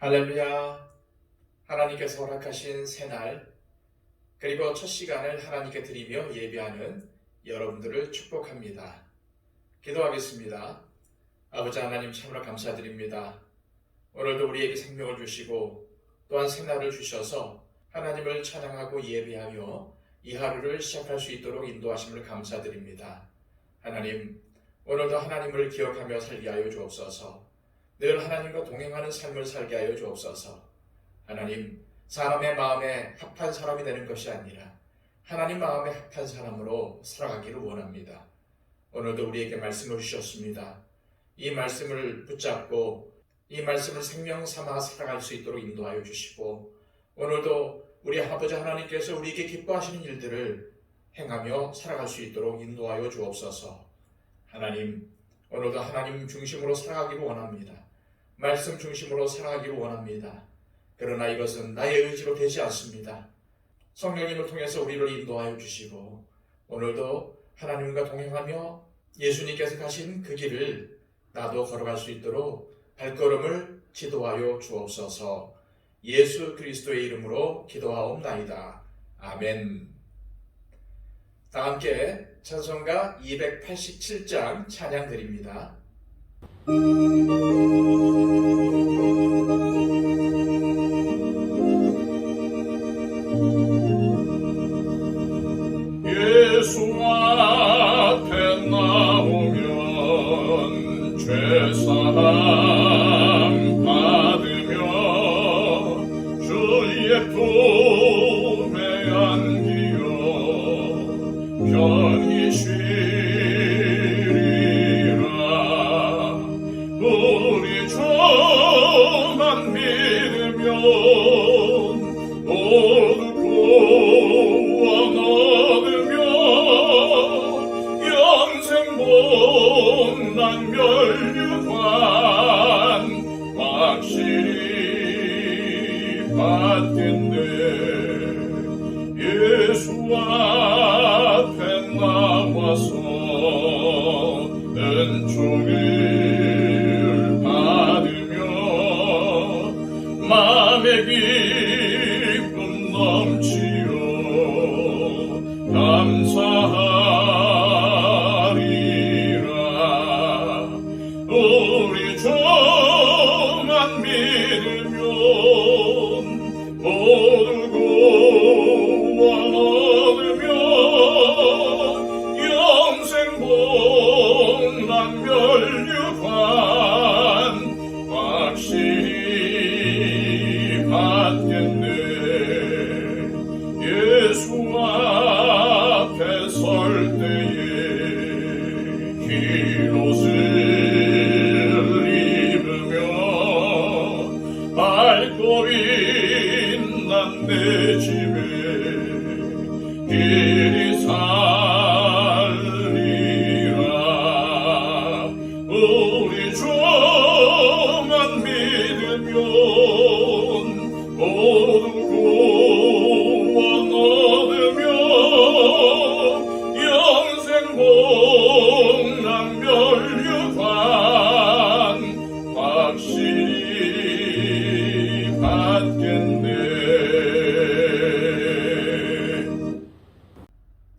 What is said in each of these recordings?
할렐루야. 하나님께서 허락하신 새날 그리고 첫 시간을 하나님께 드리며 예배하는 여러분들을 축복합니다. 기도하겠습니다. 아버지 하나님 참으로 감사드립니다. 오늘도 우리에게 생명을 주시고 또한 새날을 주셔서 하나님을 찬양하고 예배하며 이 하루를 시작할 수 있도록 인도하심을 감사드립니다. 하나님, 오늘도 하나님을 기억하며 살게 하여 주옵소서. 늘 하나님과 동행하는 삶을 살게 하여 주옵소서. 하나님, 사람의 마음에 합한 사람이 되는 것이 아니라 하나님 마음에 합한 사람으로 살아가기를 원합니다. 오늘도 우리에게 말씀을 주셨습니다. 이 말씀을 붙잡고 이 말씀을 생명 삼아 살아갈 수 있도록 인도하여 주시고, 오늘도 우리 아버지 하나님께서 우리에게 기뻐하시는 일들을 행하며 살아갈 수 있도록 인도하여 주옵소서. 하나님, 오늘도 하나님 중심으로 살아가기를 원합니다. 말씀 중심으로 살아가기를 원합니다. 그러나 이것은 나의 의지로 되지 않습니다. 성령님을 통해서 우리를 인도하여 주시고, 오늘도 하나님과 동행하며 예수님께서 가신 그 길을 나도 걸어갈 수 있도록 발걸음을 지도하여 주옵소서. 예수 그리스도의 이름으로 기도하옵나이다. 아멘. 다 함께 찬송가 287장 찬양 드립니다. 예수 앞에 나오면 죄사함 받으며 주의 품에 안기어 편히 쉬리라. 우리 주만 믿으면 모두 구원 얻으며 영생 복난 멸류관 확실히 받겠네. 예수 앞에 나와서 은총을 받으며 마음의 기쁨 넘치어 감사하리라. 우리 주만 믿으면 모두 구원 얻으며 영생 복난 멸류관 확실히 받겠네. 예수 앞에 설 때에 흰옷을 입으며 밝고 빛난 내 집에 길이 살리라. 우리 주만 믿으면 모두 구원 얻으며 영생 복난 멸류관 확실히 받겠네.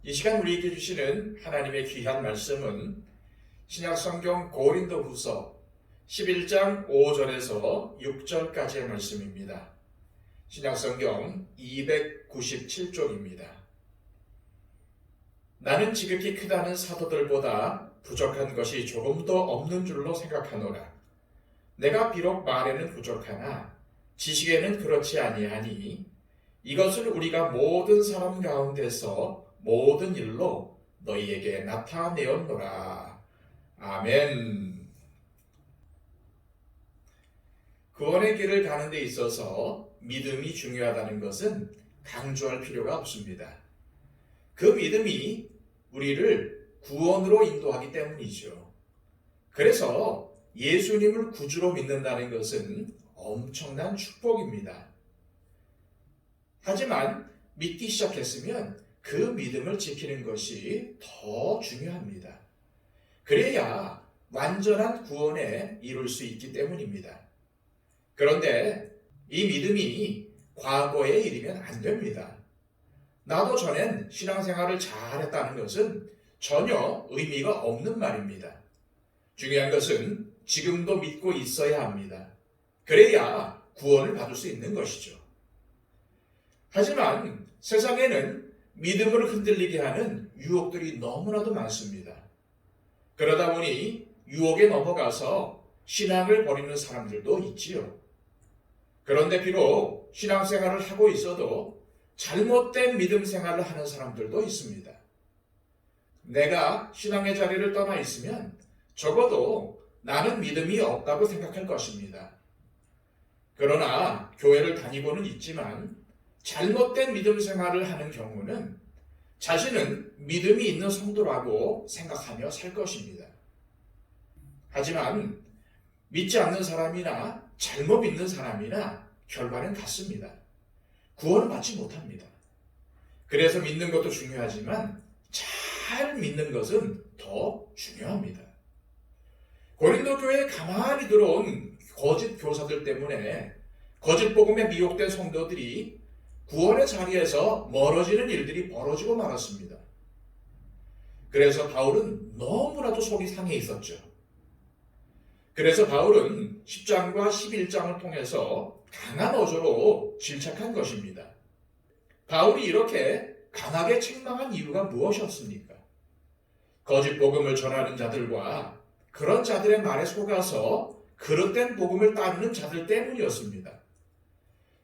이 시간 우리에게 주시는 하나님의 귀한 말씀은 신약성경 고린도후서 11장 5절에서 6절까지의 말씀입니다. 신약성경 297쪽입니다. 나는 지극히 크다는 사도들보다 부족한 것이 조금도 없는 줄로 생각하노라. 내가 비록 말에는 부족하나 지식에는 그렇지 아니하니 이것을 우리가 모든 사람 가운데서 모든 일로 너희에게 나타내었노라. 아멘. 구원의 길을 가는 데 있어서 믿음이 중요하다는 것은 강조할 필요가 없습니다. 그 믿음이 우리를 구원으로 인도하기 때문이죠. 그래서 예수님을 구주로 믿는다는 것은 엄청난 축복입니다. 하지만 믿기 시작했으면 그 믿음을 지키는 것이 더 중요합니다. 그래야 완전한 구원에 이룰 수 있기 때문입니다. 그런데 이 믿음이 과거의 일이면 안 됩니다. 나도 전엔 신앙생활을 잘했다는 것은 전혀 의미가 없는 말입니다. 중요한 것은 지금도 믿고 있어야 합니다. 그래야 구원을 받을 수 있는 것이죠. 하지만 세상에는 믿음을 흔들리게 하는 유혹들이 너무나도 많습니다. 그러다 보니 유혹에 넘어가서 신앙을 버리는 사람들도 있지요. 그런데 비록 신앙생활을 하고 있어도 잘못된 믿음 생활을 하는 사람들도 있습니다. 내가 신앙의 자리를 떠나 있으면 적어도 나는 믿음이 없다고 생각할 것입니다. 그러나 교회를 다니고는 있지만 잘못된 믿음 생활을 하는 경우는 자신은 믿음이 있는 성도라고 생각하며 살 것입니다. 하지만 믿지 않는 사람이나 잘못 믿는 사람이나 결과는 같습니다. 구원을 받지 못합니다. 그래서 믿는 것도 중요하지만 잘 믿는 것은 더 중요합니다. 고린도 교회에 가만히 들어온 거짓 교사들 때문에 거짓 복음에 미혹된 성도들이 구원의 자리에서 멀어지는 일들이 벌어지고 말았습니다. 그래서 바울은 너무나도 속이 상해 있었죠. 그래서 바울은 10장과 11장을 통해서 강한 어조로 질책한 것입니다. 바울이 이렇게 강하게 책망한 이유가 무엇이었습니까? 거짓 복음을 전하는 자들과 그런 자들의 말에 속아서 그릇된 복음을 따르는 자들 때문이었습니다.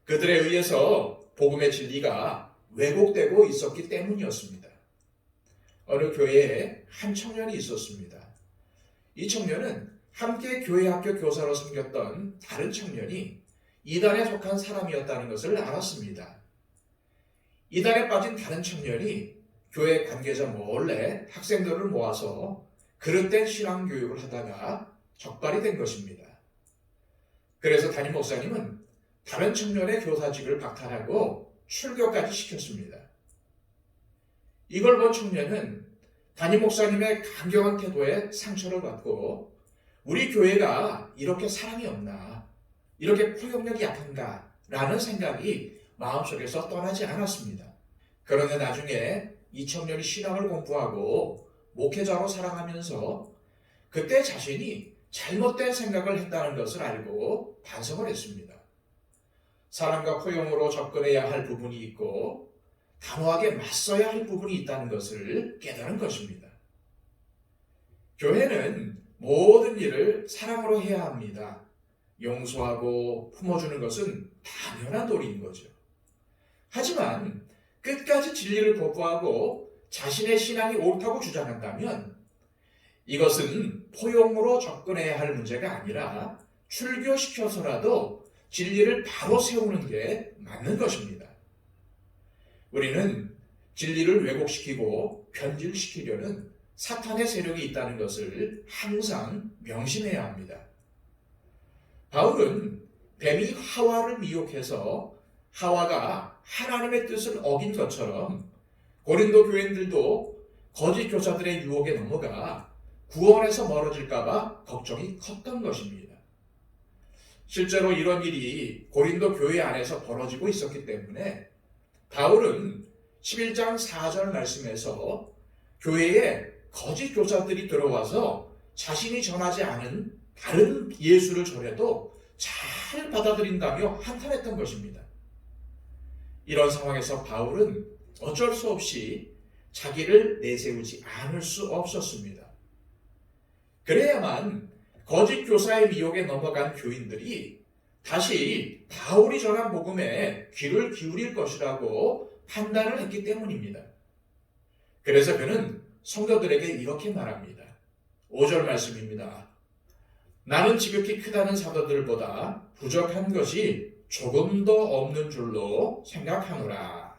그들에 의해서 복음의 진리가 왜곡되고 있었기 때문이었습니다. 어느 교회에 한 청년이 있었습니다. 이 청년은 함께 교회 학교 교사로 섬겼던 다른 청년이 이단에 속한 사람이었다는 것을 알았습니다. 이단에 빠진 다른 청년이 교회 관계자 몰래 학생들을 모아서 그릇된 신앙 교육을 하다가 적발이 된 것입니다. 그래서 담임 목사님은 다른 청년의 교사직을 박탈하고 출교까지 시켰습니다. 이걸 본 청년은 담임 목사님의 강경한 태도에 상처를 받고 우리 교회가 이렇게 사랑이 없나, 이렇게 포용력이 약한가 라는 생각이 마음속에서 떠나지 않았습니다. 그런데 나중에 이 청년이 신앙을 공부하고 목회자로 살아가면서 그때 자신이 잘못된 생각을 했다는 것을 알고 반성을 했습니다. 사람과 포용으로 접근해야 할 부분이 있고 단호하게 맞서야 할 부분이 있다는 것을 깨달은 것입니다. 교회는 모든 일을 사랑으로 해야 합니다. 용서하고 품어주는 것은 당연한 도리인 거죠. 하지만 끝까지 진리를 거부하고 자신의 신앙이 옳다고 주장한다면 이것은 포용으로 접근해야 할 문제가 아니라 출교시켜서라도 진리를 바로 세우는 게 맞는 것입니다. 우리는 진리를 왜곡시키고 변질시키려는 사탄의 세력이 있다는 것을 항상 명심해야 합니다. 바울은 뱀이 하와를 미혹해서 하와가 하나님의 뜻을 어긴 것처럼 고린도 교인들도 거짓 교사들의 유혹에 넘어가 구원에서 멀어질까봐 걱정이 컸던 것입니다. 실제로 이런 일이 고린도 교회 안에서 벌어지고 있었기 때문에 바울은 11장 4절 말씀에서 교회에 거짓 교사들이 들어와서 자신이 전하지 않은 다른 예수를 전해도 잘 받아들인다며 한탄했던 것입니다. 이런 상황에서 바울은 어쩔 수 없이 자기를 내세우지 않을 수 없었습니다. 그래야만 거짓 교사의 미혹에 넘어간 교인들이 다시 바울이 전한 복음에 귀를 기울일 것이라고 판단을 했기 때문입니다. 그래서 그는 성도들에게 이렇게 말합니다. 5절 말씀입니다. 나는 지극히 크다는 사도들보다 부족한 것이 조금도 없는 줄로 생각하노라.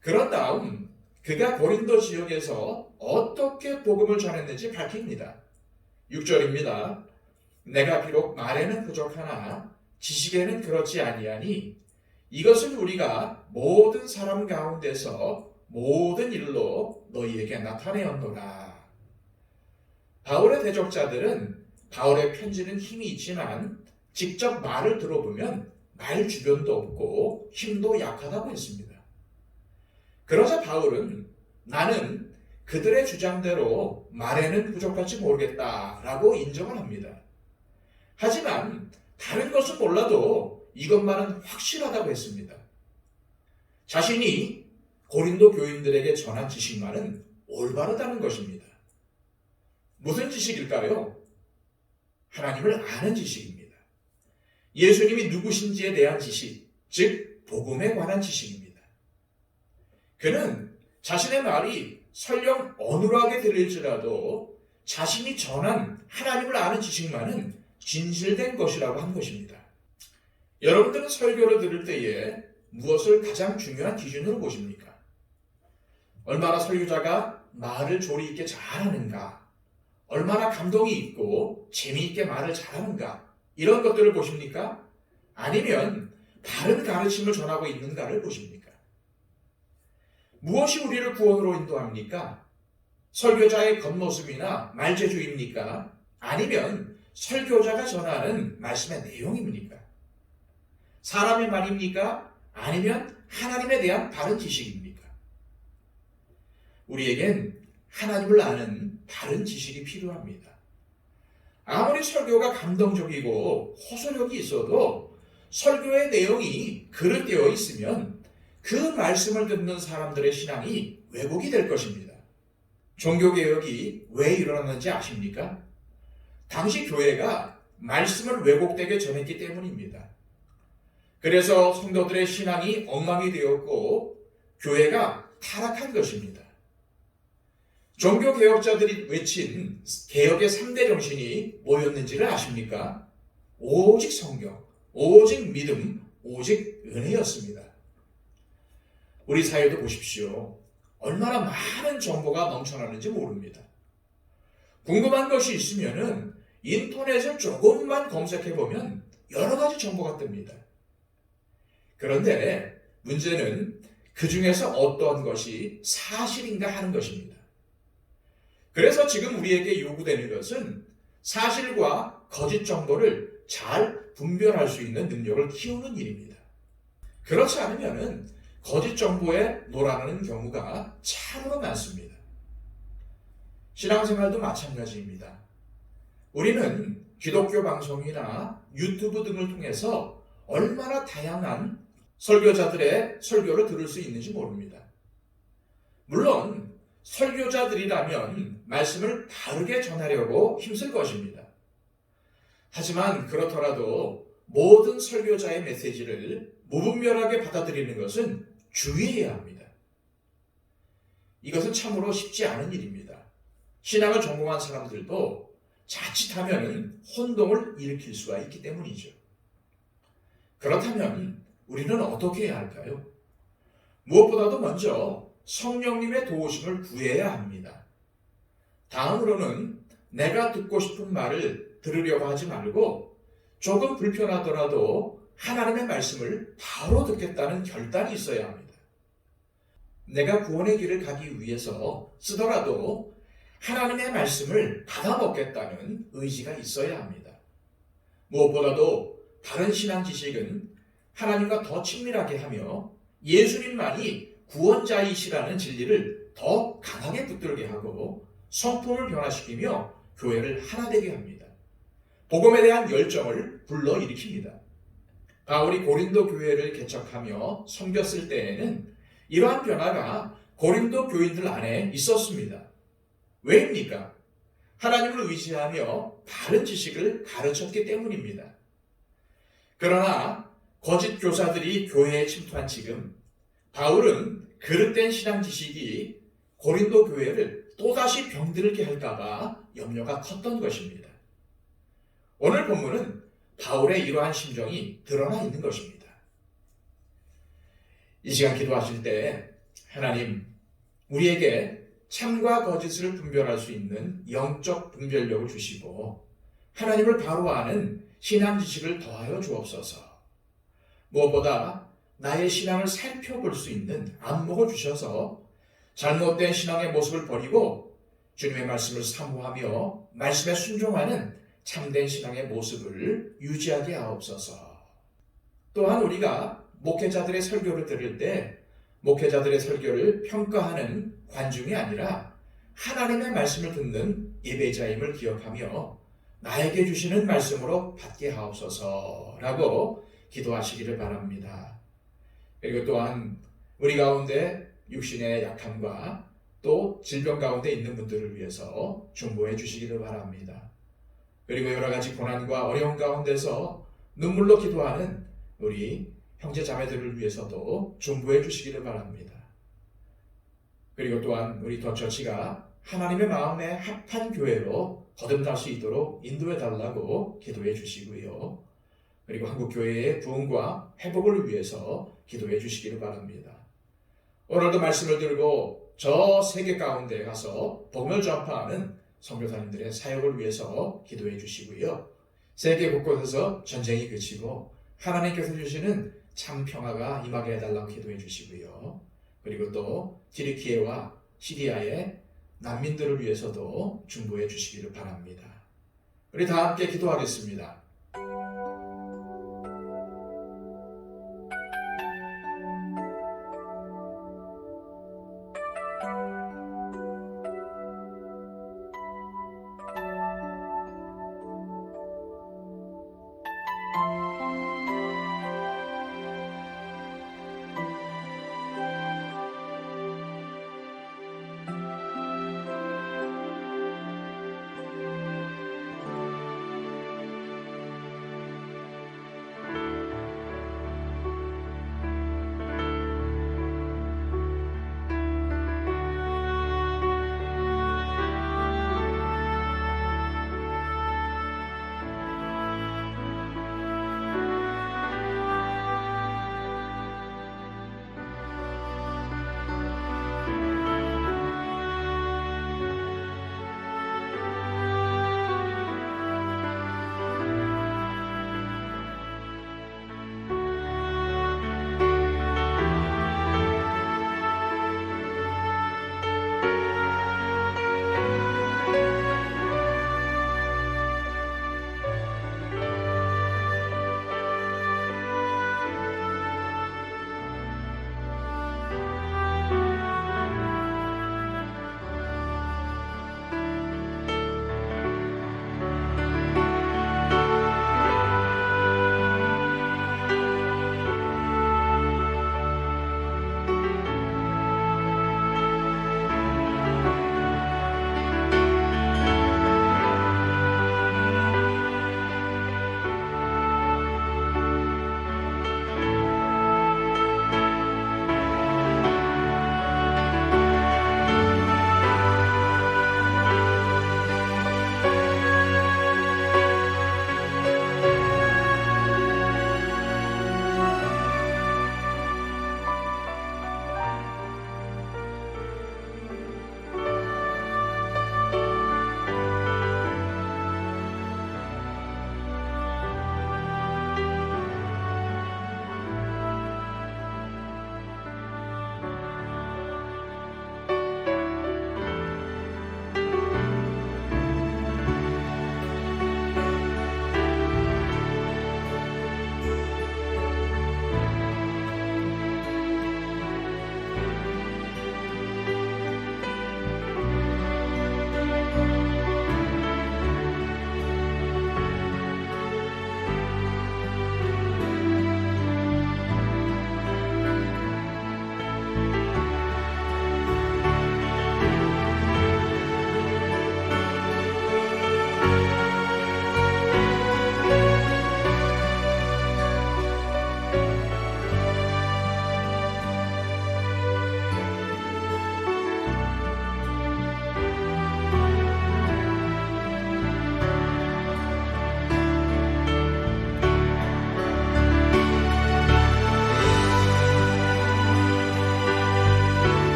그런 다음 그가 고린도 지역에서 어떻게 복음을 전했는지 밝힙니다. 6절입니다. 내가 비록 말에는 부족하나 지식에는 그렇지 아니하니 이것을 우리가 모든 사람 가운데서 모든 일로 너희에게 나타내었노라. 바울의 대적자들은 바울의 편지는 힘이 있지만 직접 말을 들어보면 말 주변도 없고 힘도 약하다고 했습니다. 그러자 바울은 나는 그들의 주장대로 말에는 부족할지 모르겠다라고 인정을 합니다. 하지만 다른 것은 몰라도 이것만은 확실하다고 했습니다. 자신이 고린도 교인들에게 전한 지식만은 올바르다는 것입니다. 무슨 지식일까요? 하나님을 아는 지식입니다. 예수님이 누구신지에 대한 지식, 즉 복음에 관한 지식입니다. 그는 자신의 말이 설령 어눌하게 들릴지라도 자신이 전한 하나님을 아는 지식만은 진실된 것이라고 한 것입니다. 여러분들은 설교를 들을 때에 무엇을 가장 중요한 기준으로 보십니까? 얼마나 설교자가 말을 조리 있게 잘하는가, 얼마나 감동이 있고 재미있게 말을 잘하는가, 이런 것들을 보십니까? 아니면 바른 가르침을 전하고 있는가를 보십니까? 무엇이 우리를 구원으로 인도합니까? 설교자의 겉모습이나 말재주입니까? 아니면 설교자가 전하는 말씀의 내용입니까? 사람의 말입니까? 아니면 하나님에 대한 바른 지식입니까? 우리에겐 하나님을 아는 바른 지식이 필요합니다. 아무리 설교가 감동적이고 호소력이 있어도 설교의 내용이 그릇되어 있으면 그 말씀을 듣는 사람들의 신앙이 왜곡이 될 것입니다. 종교개혁이 왜 일어났는지 아십니까? 당시 교회가 말씀을 왜곡되게 전했기 때문입니다. 그래서 성도들의 신앙이 엉망이 되었고 교회가 타락한 것입니다. 종교개혁자들이 외친 개혁의 3대 정신이 뭐였는지를 아십니까? 오직 성경, 오직 믿음, 오직 은혜였습니다. 우리 사회도 보십시오. 얼마나 많은 정보가 넘쳐나는지 모릅니다. 궁금한 것이 있으면은 인터넷을 조금만 검색해보면 여러 가지 정보가 뜹니다. 그런데 문제는 그 중에서 어떠한 것이 사실인가 하는 것입니다. 그래서 지금 우리에게 요구되는 것은 사실과 거짓 정보를 잘 분별할 수 있는 능력을 키우는 일입니다. 그렇지 않으면 거짓 정보에 놀아나는 경우가 참으로 많습니다. 신앙생활도 마찬가지입니다. 우리는 기독교 방송이나 유튜브 등을 통해서 얼마나 다양한 설교자들의 설교를 들을 수 있는지 모릅니다. 물론 설교자들이라면 말씀을 바르게 전하려고 힘쓸 것입니다. 하지만 그렇더라도 모든 설교자의 메시지를 무분별하게 받아들이는 것은 주의해야 합니다. 이것은 참으로 쉽지 않은 일입니다. 신앙을 전공한 사람들도 자칫하면 혼동을 일으킬 수가 있기 때문이죠. 그렇다면 우리는 어떻게 해야 할까요? 무엇보다도 먼저 성령님의 도우심을 구해야 합니다. 다음으로는 내가 듣고 싶은 말을 들으려고 하지 말고 조금 불편하더라도 하나님의 말씀을 바로 듣겠다는 결단이 있어야 합니다. 내가 구원의 길을 가기 위해서 쓰더라도 하나님의 말씀을 받아먹겠다는 의지가 있어야 합니다. 무엇보다도 바른 신앙 지식은 하나님과 더 친밀하게 하며 예수님만이 구원자이시라는 진리를 더 강하게 붙들게 하고 성품을 변화시키며 교회를 하나 되게 합니다. 복음에 대한 열정을 불러일으킵니다. 바울이 고린도 교회를 개척하며 섬겼을 때에는 이러한 변화가 고린도 교인들 안에 있었습니다. 왜입니까? 하나님을 의지하며 바른 지식을 가르쳤기 때문입니다. 그러나 거짓 교사들이 교회에 침투한 지금 바울은 그릇된 신앙 지식이 고린도 교회를 또다시 병들게 할까봐 염려가 컸던 것입니다. 오늘 본문은 바울의 이러한 심정이 드러나 있는 것입니다. 이 시간 기도하실 때 하나님, 우리에게 참과 거짓을 분별할 수 있는 영적 분별력을 주시고 하나님을 바로 아는 신앙 지식을 더하여 주옵소서. 무엇보다 나의 신앙을 살펴볼 수 있는 안목을 주셔서 잘못된 신앙의 모습을 버리고 주님의 말씀을 사모하며 말씀에 순종하는 참된 신앙의 모습을 유지하게 하옵소서. 또한 우리가 목회자들의 설교를 들을 때 목회자들의 설교를 평가하는 관중이 아니라 하나님의 말씀을 듣는 예배자임을 기억하며 나에게 주시는 말씀으로 받게 하옵소서라고 기도하시기를 바랍니다. 그리고 또한 우리 가운데 육신의 약함과 또 질병 가운데 있는 분들을 위해서 중보해 주시기를 바랍니다. 그리고 여러 가지 고난과 어려움 가운데서 눈물로 기도하는 우리 형제 자매들을 위해서도 중보해 주시기를 바랍니다. 그리고 또한 우리 더처치가 하나님의 마음에 합한 교회로 거듭날 수 있도록 인도해 달라고 기도해 주시고요. 그리고 한국 교회의 부흥과 회복을 위해서 기도해 주시기를 바랍니다. 오늘도 말씀을 들고 저 세계 가운데 가서 복음을 전파하는 선교사님들의 사역을 위해서 기도해 주시고요. 세계 곳곳에서 전쟁이 그치고 하나님께서 주시는 참 평화가 임하게 해달라고 기도해 주시고요. 그리고 또 튀르키예와 시리아의 난민들을 위해서도 중보해 주시기를 바랍니다. 우리 다 함께 기도하겠습니다.